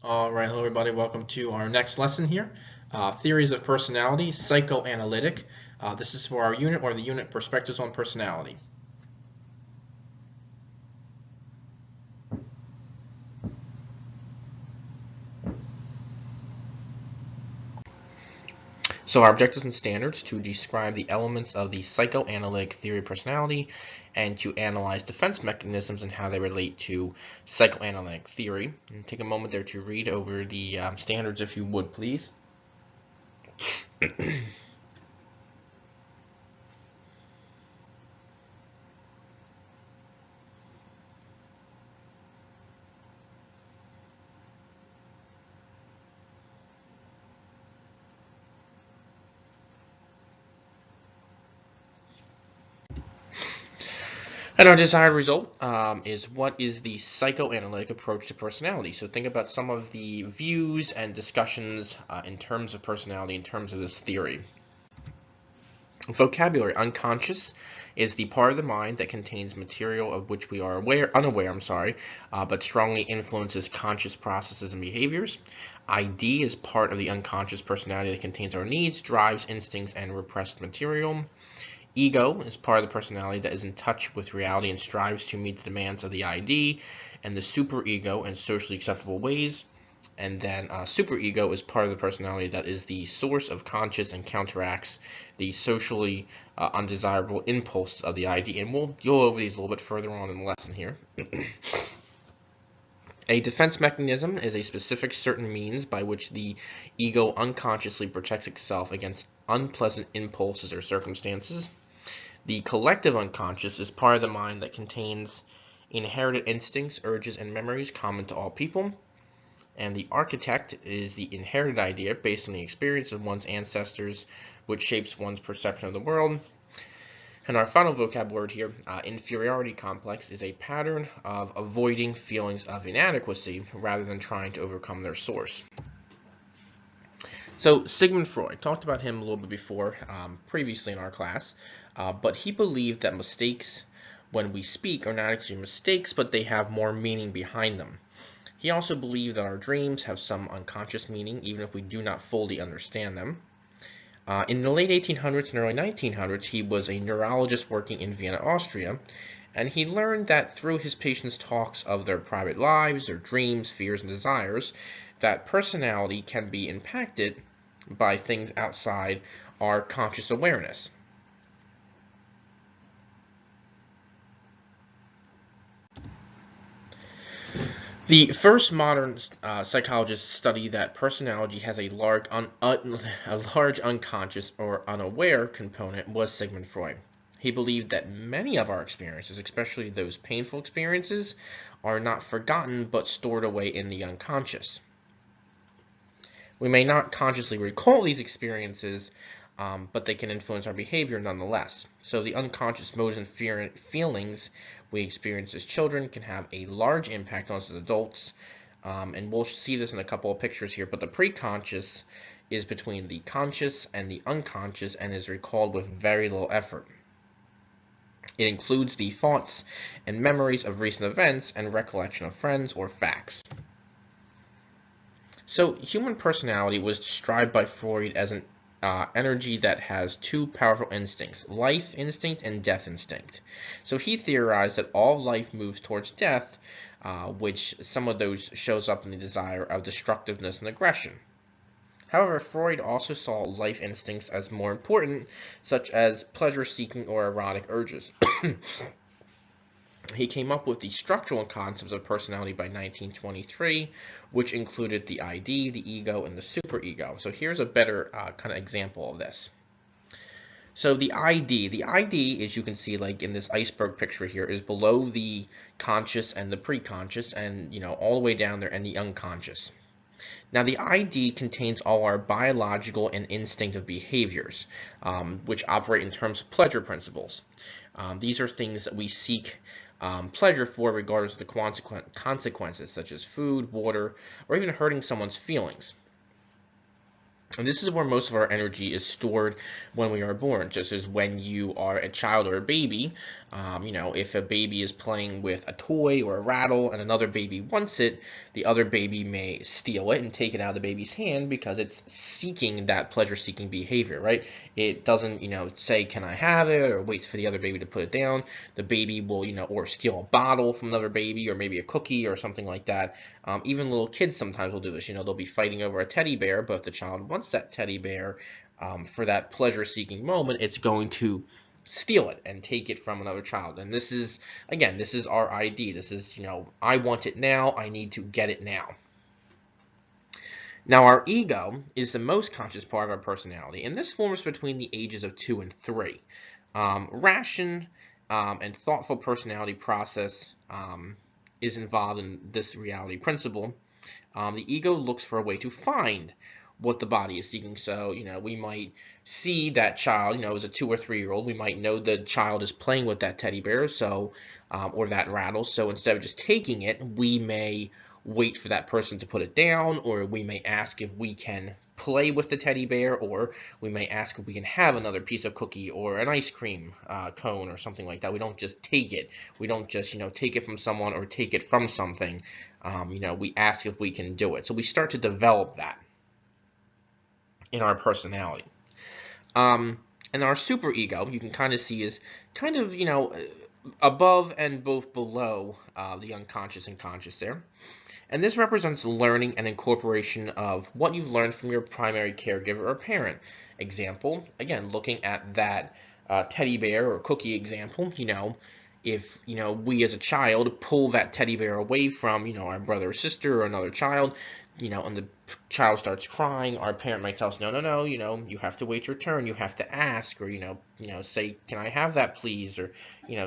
All right, hello everybody. Welcome to our next lesson here. Theories of Personality, Psychoanalytic. This is for our unit or the unit Perspectives on Personality. So our objectives and standards to describe the elements of the psychoanalytic theory of personality and to analyze defense mechanisms and how they relate to psychoanalytic theory. And take a moment there to read over the standards if you would, please. And our desired result is what is the psychoanalytic approach to personality. So think about some of the views and discussions in terms of personality, in terms of this theory. Vocabulary. Unconscious is the part of the mind that contains material of which we are unaware, but strongly influences conscious processes and behaviors. ID is part of the unconscious personality that contains our needs, drives, instincts, and repressed material. Ego is part of the personality that is in touch with reality and strives to meet the demands of the ID and the superego in socially acceptable ways. And then superego is part of the personality that is the source of conscious and counteracts the socially undesirable impulses of the ID. And we'll go over these a little bit further on in the lesson here. A defense mechanism is a specific certain means by which the ego unconsciously protects itself against unpleasant impulses or circumstances. The collective unconscious is part of the mind that contains inherited instincts, urges, and memories common to all people. And the architect is the inherited idea based on the experience of one's ancestors, which shapes one's perception of the world. And our final vocab word here, inferiority complex, is a pattern of avoiding feelings of inadequacy rather than trying to overcome their source. So Sigmund Freud, talked about him a little bit before, previously in our class, but he believed that mistakes when we speak are not actually mistakes, but they have more meaning behind them. He also believed that our dreams have some unconscious meaning, even if we do not fully understand them. In the late 1800s and early 1900s, he was a neurologist working in Vienna, Austria, and he learned that through his patients' talks of their private lives, their dreams, fears, and desires, that personality can be impacted by things outside our conscious awareness. The first modern psychologists study that personality has a large unconscious or unaware component was Sigmund Freud. He believed that many of our experiences, especially those painful experiences, are not forgotten but stored away in the unconscious. We may not consciously recall these experiences, but they can influence our behavior nonetheless. So the unconscious modes and feelings we experience as children can have a large impact on us as adults, and we'll see this in a couple of pictures here, but the preconscious is between the conscious and the unconscious and is recalled with very little effort. It includes the thoughts and memories of recent events and recollection of friends or facts. So human personality was described by Freud as an energy that has two powerful instincts, life instinct and death instinct. So he theorized that all life moves towards death, which some of those shows up in the desire of destructiveness and aggression. However, Freud also saw life instincts as more important, such as pleasure-seeking or erotic urges. He came up with the structural concepts of personality by 1923, which included the ID, the ego, and the superego. So here's a better kind of example of this. So the ID, as you can see, like in this iceberg picture here, is below the conscious and the preconscious, and all the way down there, and the unconscious. Now the ID contains all our biological and instinctive behaviors, which operate in terms of pleasure principles. These are things that we seek pleasure for regardless of the consequences, such as food, water, or even hurting someone's feelings. And this is where most of our energy is stored when we are born, just as when you are a child or a baby. If a baby is playing with a toy or a rattle and another baby wants it, the other baby may steal it and take it out of the baby's hand because it's seeking that pleasure-seeking behavior, right? It doesn't, say, can I have it, or waits for the other baby to put it down. The baby will, or steal a bottle from another baby, or maybe a cookie or something like that. Even little kids sometimes will do this. They'll be fighting over a teddy bear, but if the child wants that teddy bear for that pleasure-seeking moment, it's going to steal it and take it from another child. And this is, again, this is our ID. This is, I want it now. I need to get it now. Now, our ego is the most conscious part of our personality, and this forms between the ages of 2 and 3. Ration and thoughtful personality process is involved in this reality principle. The ego looks for a way to find what the body is seeking. So, we might see that child, as a 2 or 3-year-old, we might know the child is playing with that teddy bear, so, or that rattle. So instead of just taking it, we may wait for that person to put it down, or we may ask if we can play with the teddy bear, or we may ask if we can have another piece of cookie or an ice cream cone or something like that. We don't just take it. We don't just, take it from someone or take it from something. We ask if we can do it. So we start to develop that in our personality. And our superego, you can kind of see, is kind of, above and both below the unconscious and conscious there. And this represents learning and incorporation of what you've learned from your primary caregiver or parent. Example, again, looking at that teddy bear or cookie example, if, we as a child pull that teddy bear away from, our brother or sister or another child, and the child starts crying, our parent might tell us, no, no, no, you have to wait your turn, you have to ask, or, say, can I have that please, or,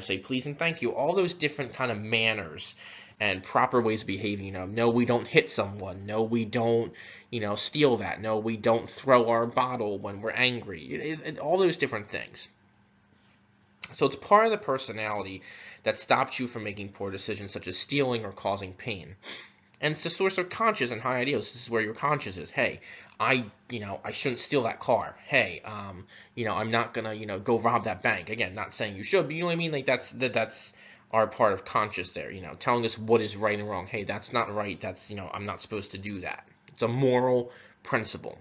say please and thank you, all those different kind of manners and proper ways of behaving. No, we don't hit someone. No, we don't, steal that. No, we don't throw our bottle when we're angry. All those different things. So it's part of the personality that stops you from making poor decisions, such as stealing or causing pain. And it's the source of conscious and high ideals. This is where your conscious is. Hey, I shouldn't steal that car. Hey, I'm not gonna, go rob that bank. Again, not saying you should, but you know what I mean? Like that's our part of conscious there, telling us what is right and wrong. Hey, that's not right. That's, I'm not supposed to do that. It's a moral principle.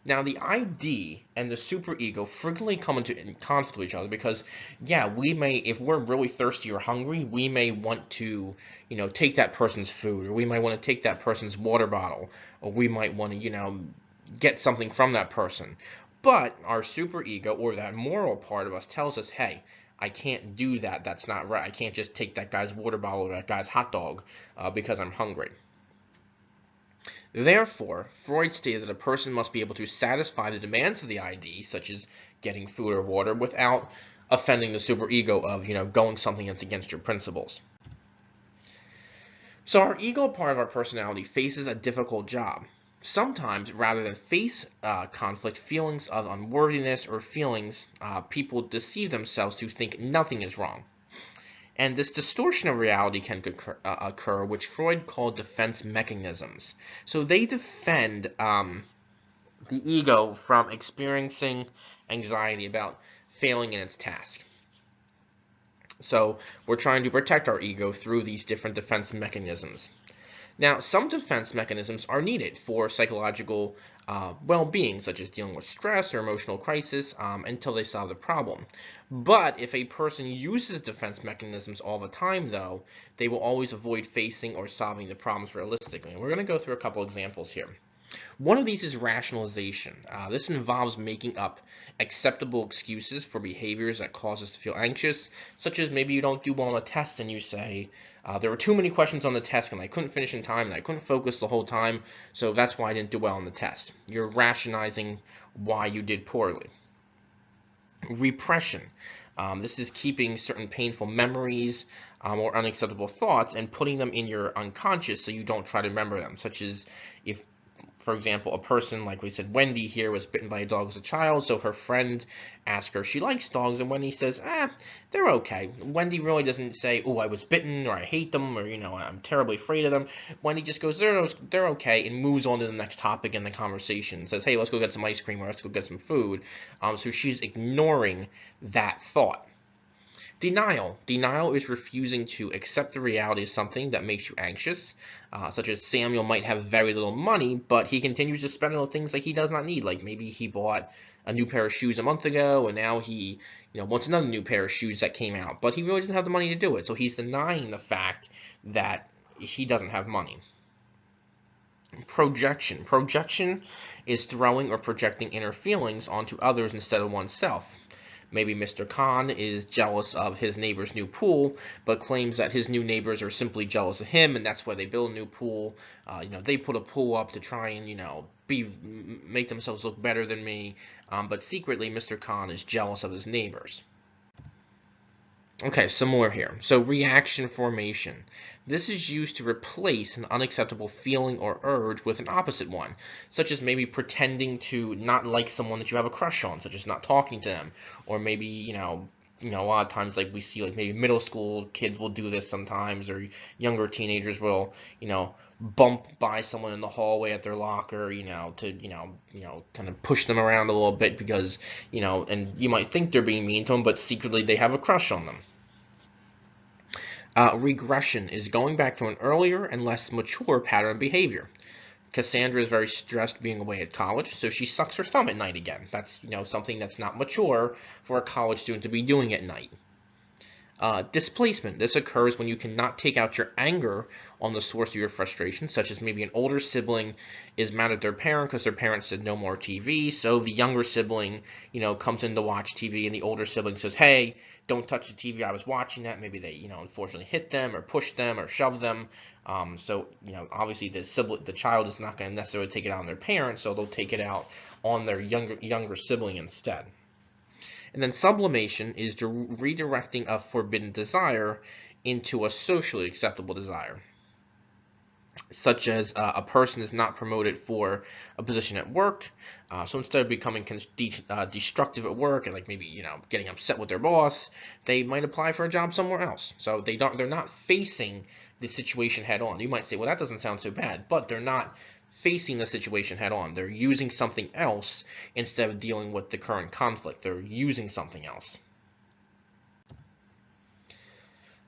Now, the ID and the superego frequently come into conflict with each other because, yeah, we may, if we're really thirsty or hungry, we may want to, take that person's food, or we might want to take that person's water bottle, or we might want to, get something from that person. But our superego, or that moral part of us, tells us, hey, I can't do that. That's not right. I can't just take that guy's water bottle or that guy's hot dog because I'm hungry. Therefore, Freud stated that a person must be able to satisfy the demands of the ID, such as getting food or water, without offending the superego of, going something that's against your principles. So our ego part of our personality faces a difficult job. Sometimes, rather than face conflict, feelings of unworthiness or feelings, people deceive themselves to think nothing is wrong. And this distortion of reality can occur, which Freud called defense mechanisms. So they defend the ego from experiencing anxiety about failing in its task. So we're trying to protect our ego through these different defense mechanisms. Now, some defense mechanisms are needed for psychological well-being, such as dealing with stress or emotional crisis, until they solve the problem. But if a person uses defense mechanisms all the time, though, they will always avoid facing or solving the problems realistically. And we're going to go through a couple examples here. One of these is rationalization. This involves making up acceptable excuses for behaviors that cause us to feel anxious, such as maybe you don't do well on a test and you say, there were too many questions on the test and I couldn't finish in time and I couldn't focus the whole time, so that's why I didn't do well on the test. You're rationalizing why you did poorly. Repression. This is keeping certain painful memories or unacceptable thoughts and putting them in your unconscious so you don't try to remember them, such as if For example, a person, like we said, Wendy here was bitten by a dog as a child, so her friend asked her if she likes dogs, and Wendy says, they're okay. Wendy really doesn't say, oh, I was bitten, or I hate them, or, I'm terribly afraid of them. Wendy just goes, they're okay, and moves on to the next topic in the conversation. Says, hey, let's go get some ice cream, or let's go get some food. So she's ignoring that thought. Denial. Denial is refusing to accept the reality of something that makes you anxious, such as Samuel might have very little money, but he continues to spend on things like he does not need. Like maybe he bought a new pair of shoes a month ago, and now he wants another new pair of shoes that came out, but he really doesn't have the money to do it. So he's denying the fact that he doesn't have money. Projection. Projection is throwing or projecting inner feelings onto others instead of oneself. Maybe Mr. Khan is jealous of his neighbor's new pool, but claims that his new neighbors are simply jealous of him, and that's why they build a new pool. They put a pool up to try and, make themselves look better than me. But secretly, Mr. Khan is jealous of his neighbors. Okay, some more here. So reaction formation. This is used to replace an unacceptable feeling or urge with an opposite one, such as maybe pretending to not like someone that you have a crush on, such as not talking to them, or maybe, a lot of times like we see like maybe middle school kids will do this sometimes, or younger teenagers will, bump by someone in the hallway at their locker, kind of push them around a little bit because, and you might think they're being mean to them, but secretly they have a crush on them. Regression is going back to an earlier and less mature pattern of behavior. Cassandra is very stressed being away at college, so she sucks her thumb at night again. That's, something that's not mature for a college student to be doing at night. Displacement. This occurs when you cannot take out your anger on the source of your frustration, such as maybe an older sibling is mad at their parent because their parent said no more TV, so the younger sibling, comes in to watch TV, and the older sibling says, hey, don't touch the TV, I was watching that. Maybe they, unfortunately hit them or push them or shove them. So, obviously the child is not going to necessarily take it out on their parent, so they'll take it out on their younger sibling instead. And then sublimation is redirecting a forbidden desire into a socially acceptable desire, such as a person is not promoted for a position at work, so instead of becoming destructive at work and like maybe getting upset with their boss, they might apply for a job somewhere else. So they're not facing the situation head on. You might say, well, that doesn't sound so bad, but they're not facing the situation head on. They're using something else instead of dealing with the current conflict. They're using something else.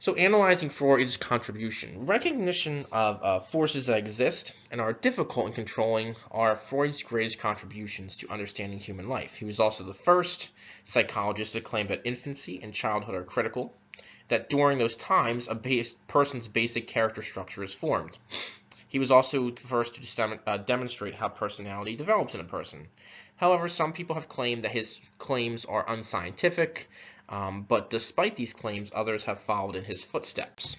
So analyzing Freud's contribution. Recognition of forces that exist and are difficult in controlling are Freud's greatest contributions to understanding human life. He was also the first psychologist to claim that infancy and childhood are critical, that during those times a person's basic character structure is formed. He was also the first to demonstrate how personality develops in a person. However, some people have claimed that his claims are unscientific, but despite these claims, others have followed in his footsteps.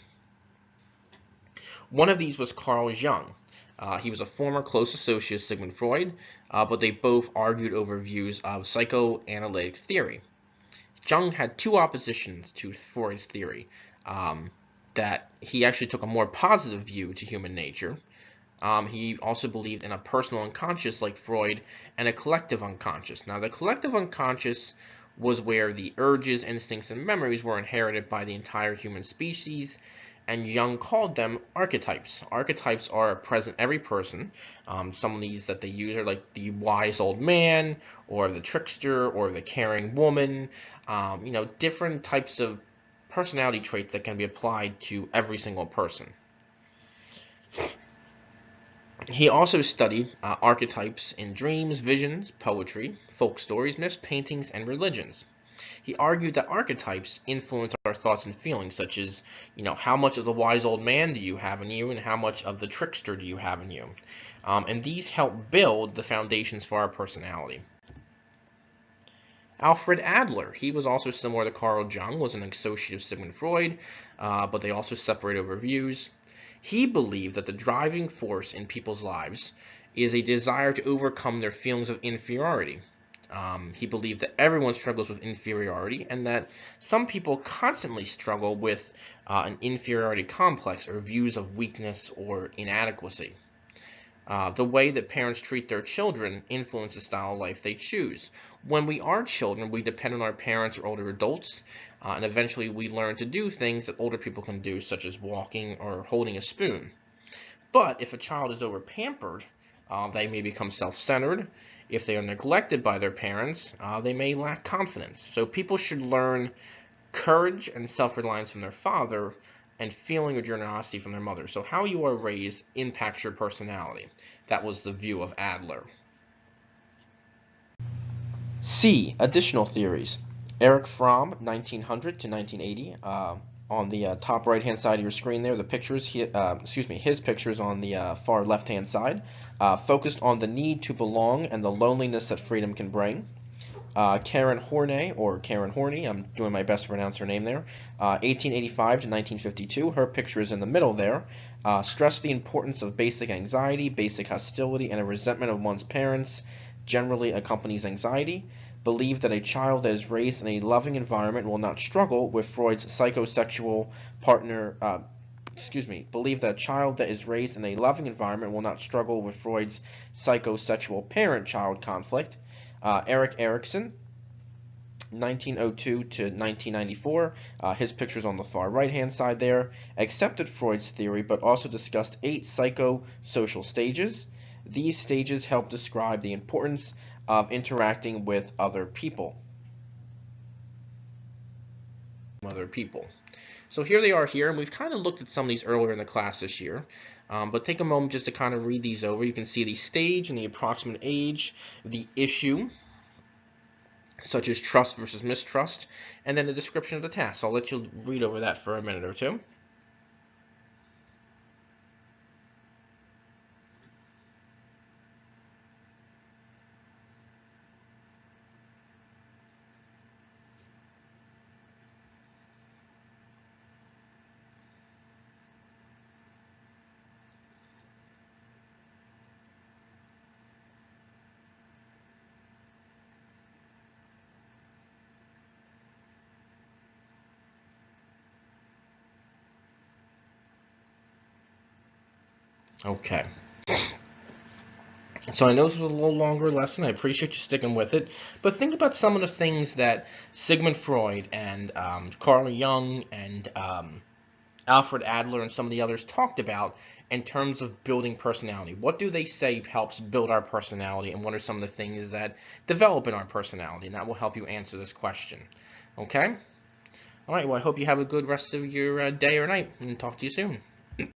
One of these was Carl Jung. He was a former close associate of Sigmund Freud, but they both argued over views of psychoanalytic theory. Jung had two oppositions to Freud's theory. That he actually took a more positive view to human nature. He also believed in a personal unconscious like Freud and a collective unconscious. Now, the collective unconscious was where the urges, instincts, and memories were inherited by the entire human species, and Jung called them archetypes. Archetypes are present in every person. Some of these that they use are like the wise old man, or the trickster, or the caring woman, different types of personality traits that can be applied to every single person. He also studied archetypes in dreams, visions, poetry, folk stories, myths, paintings, and religions. He argued that archetypes influence our thoughts and feelings, such as, how much of the wise old man do you have in you, and how much of the trickster do you have in you? And these help build the foundations for our personality. Alfred Adler, he was also similar to Carl Jung, was an associate of Sigmund Freud, but they also separate over views. He believed that the driving force in people's lives is a desire to overcome their feelings of inferiority. He believed that everyone struggles with inferiority, and that some people constantly struggle with an inferiority complex or views of weakness or inadequacy. The way that parents treat their children influences the style of life they choose. When we are children, we depend on our parents or older adults, and eventually we learn to do things that older people can do, such as walking or holding a spoon. But if a child is over-pampered, they may become self-centered. If they are neglected by their parents, they may lack confidence. So people should learn courage and self-reliance from their father, and feeling of generosity from their mother. So how you are raised impacts your personality. That was the view of Adler. C. Additional theories. Erich Fromm, 1900 to 1980. On the top right-hand side of your screen there, the pictures, his pictures on the far left-hand side, focused on the need to belong and the loneliness that freedom can bring. Karen Horney, I'm doing my best to pronounce her name there, 1885 to 1952, her picture is in the middle there, stressed the importance of basic anxiety, basic hostility, and a resentment of one's parents generally accompanies anxiety, believed that a child that is raised in a loving environment will not struggle with Freud's psychosexual partner, believe that a child that is raised in a loving environment will not struggle with Freud's psychosexual parent-child conflict. Erik Erikson, 1902 to 1994, his picture's on the far right-hand side there, accepted Freud's theory but also discussed 8 psychosocial stages. These stages help describe the importance of interacting with other people. So here they are here, and we've kind of looked at some of these earlier in the class this year. But take a moment just to kind of read these over. You can see the stage and the approximate age, the issue, such as trust versus mistrust, and then the description of the task. So I'll let you read over that for a minute or two. Okay. So I know this was a little longer lesson. I appreciate you sticking with it. But think about some of the things that Sigmund Freud and Carl Jung and Alfred Adler and some of the others talked about in terms of building personality. What do they say helps build our personality, and what are some of the things that develop in our personality? And that will help you answer this question. Okay? All right, well, I hope you have a good rest of your day or night, and talk to you soon.